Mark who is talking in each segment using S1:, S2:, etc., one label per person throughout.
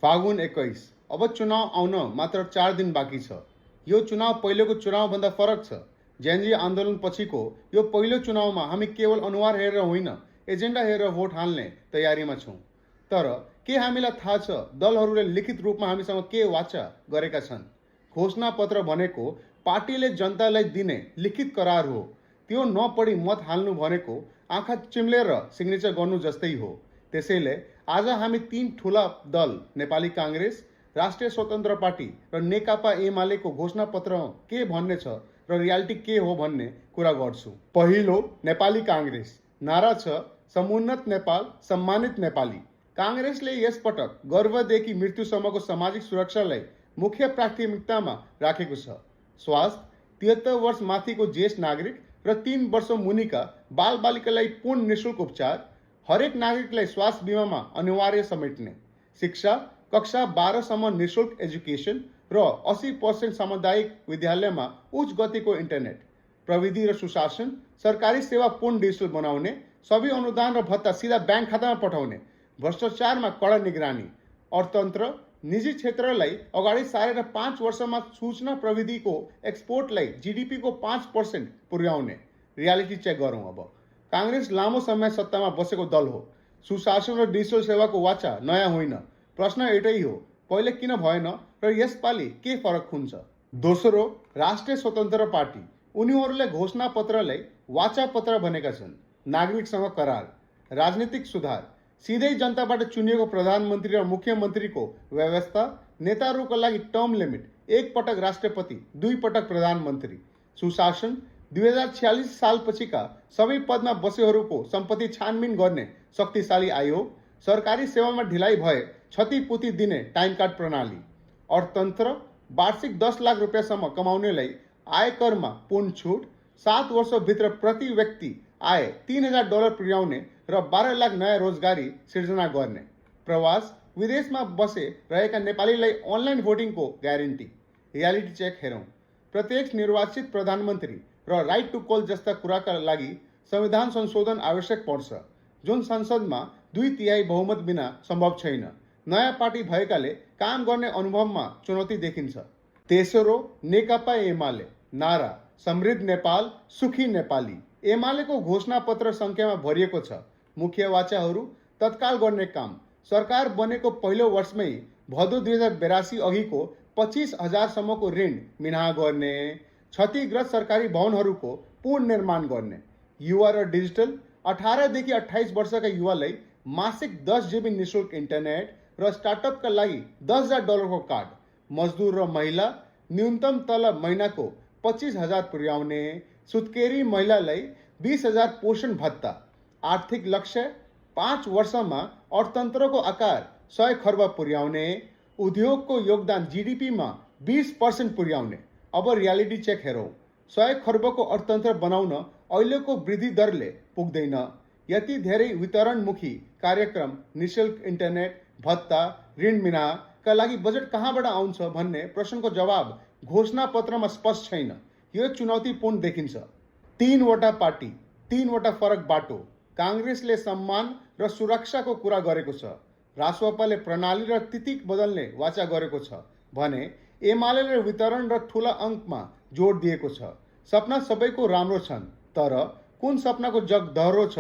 S1: फागुन 21 अब चुनाव आउन मात्र 4 दिन बाँकी छ। यो चुनाव पहिलेको चुनावभन्दा फरक छ। जेनजी आन्दोलन पछिको यो पहिलो चुनावमा हामी केवल अनुहार हेरेर होइन, एजेन्डा हेरेर भोट हाल्ने तयारीमा छौँ। तर के हामीलाई थाहा छ दलहरूले लिखित रूपमा हामीसँग के वाचा गरेका छन्? घोषणा पत्र भनेको पार्टीले जनतालाई दिने लिखित करार हो। त्यो नपढी मत हाल्नु भनेको आँखा चिम्लेर सिग्नेचर गर्नु जस्तै हो। त्यसैले आज हामी तीन ठुला दल नेपाली काङ्ग्रेस, राष्ट्रिय स्वतन्त्र पार्टी र नेकपा एमालेको घोषणा पत्र के भन्ने छ र रियालिटी के हो भन्ने कुरा गर्छु। पहिलो, नेपाली काङ्ग्रेस। नारा छ समुन्नत नेपाल, सम्मानित नेपाली। काङ्ग्रेसले यसपटक गर्भदेखि मृत्युसम्मको सामाजिक सुरक्षालाई मुख्य प्राथमिकतामा राखेको छ। स्वास्थ्य, 73 वर्ष माथिको ज्येष्ठ नागरिक र 3 वर्ष मुनिका बालबालिकालाई पूर्ण निःशुल्क उपचार, हरेक नागरिकलाई स्वास्थ्य बिमामा अनिवार्य समेट्ने, शिक्षा कक्षा 12सम्म निःशुल्क एजुकेसन र 80% सामुदायिक विद्यालयमा उच्च गतिको इन्टरनेट, प्रविधि र सुशासन, सरकारी सेवा पूर्ण डिजिटल बनाउने, सबै अनुदान र भत्ता सिधा ब्याङ्क खातामा पठाउने, भ्रष्टाचारमा कडा निगरानी, अर्थतन्त्र, निजी क्षेत्रलाई अगाडि सारेर 5 वर्षमा सूचना प्रविधिको एक्सपोर्टलाई जीडीपीको 5% पुर्याउने। रियालिटी चेक गरौँ। अब काङ्ग्रेस लामो समय सत्तामा बसेको दल हो। सुशासन र डिजिटल सेवाको वाचा नयाँ होइन। प्रश्न एउटै हो, पहिले किन भएन र यसपालि के फरक हुन्छ? दोस्रो, राष्ट्रिय स्वतन्त्र पार्टी। उनीहरूले घोषणा पत्रलाई वाचा पत्र भनेका छन्। नागरिकसँग करार, राजनीतिक सुधार, सिधै जनताबाट चुनिएको प्रधानमन्त्री र मुख्यमन्त्रीको व्यवस्था, नेताहरूका लागि टर्म लिमिट, 1 पटक राष्ट्रपति, 2 पटक प्रधानमन्त्री, सुशासन, 2046 सालपछिका सबै पदमा बसेहरूको सम्पत्ति छानबिन गर्ने शक्तिशाली आयोग, सरकारी सेवामा ढिलाइ भए क्षतिपूर्ति दिने टाइम कार्ड प्रणाली, अर्थतन्त्र, वार्षिक 10 लाख रुपियाँसम्म कमाउनेलाई आयकरमा पूर्ण छुट, 7 वर्षभित्र प्रति व्यक्ति आय $3000 पुर्याउने र 12 लाख नयाँ रोजगारी सिर्जना गर्ने, प्रवास, विदेशमा बसे रहेका नेपालीलाई अनलाइन भोटिङको ग्यारेन्टी। रियालिटी चेक हेरौँ। प्रत्यक्ष निर्वाचित प्रधानमन्त्री र राइट टु कल जस्ता कुराका लागि संविधान संशोधन आवश्यक पर्छ, जुन संसदमा 2/3 बहुमत बिना सम्भव छैन। नयाँ पार्टी भएकाले काम गर्ने अनुभवमा चुनौती देखिन्छ। तेस्रो, नेकपा एमाले। नारा समृद्ध नेपाल, सुखी नेपाली। एमालेको घोषणा पत्र सङ्ख्यामा भरिएको छ। मुख्य वाचाहरू तत्काल गर्ने काम, सरकार बनेको पहिलो वर्षमै भदौ 2082 अघिको 25,000सम्मको ऋण मिनाहा गर्ने, क्षतिग्रस्त सरकारी भवनहरूको पूर्ण निर्माण गर्ने, युवा र डिजिटल, 18 देखि 28 वर्षका युवालाई मासिक 10 GB निःशुल्क इन्टरनेट र स्टार्टअपका लागि $10,000 को कार्ड, मजदुर र महिला न्यूनतम तलब महिनाको 25,000 पुर्याउने, सुत्केरी महिलालाई 20,000 पोषण भत्ता। आर्थिक लक्ष्य 5 वर्षमा अर्थतन्त्रको आकार 100 खर्ब पुर्याउने, उद्योगको योगदान जीडीपीमा 20% पुर्याउने। अब रियालिटी चेक हेरौँ। 100 खर्बको अर्थतन्त्र बनाउन अहिलेको वृद्धि दरले पुग्दैन। यति धेरै वितरणमुखी कार्यक्रम, निःशुल्क इन्टरनेट, भत्ता, ऋण मिनाका लागि बजेट कहाँबाट आउँछ भन्ने प्रश्नको जवाब घोषणा पत्रमा स्पष्ट छैन। यो चुनौतीपूर्ण देखिन्छ। 3वटा पार्टी, 3वटा फरक बाटो। काङ्ग्रेसले सम्मान र सुरक्षाको कुरा गरेको छ, रासोपाले प्रणाली र तिथि बदल्ने वाचा गरेको छ भने एमालेले वितरण र ठुला अङ्कमा जोड दिएको छ। सपना सबैको राम्रो छन्, तर कुन सपनाको जग दह्रो छ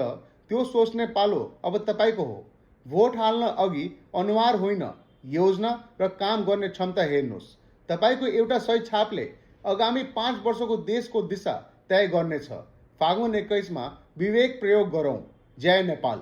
S1: त्यो सोच्ने पालो अब तपाईँको हो। भोट हाल्न अघि अनुहार होइन, योजना र काम गर्ने क्षमता हेर्नुहोस्। तपाईँको एउटा सही छापले आगामी 5 वर्षको देशको दिशा तय गर्नेछ। फागुन 21 मा विवेक प्रयोग गरौँ। जय नेपाल।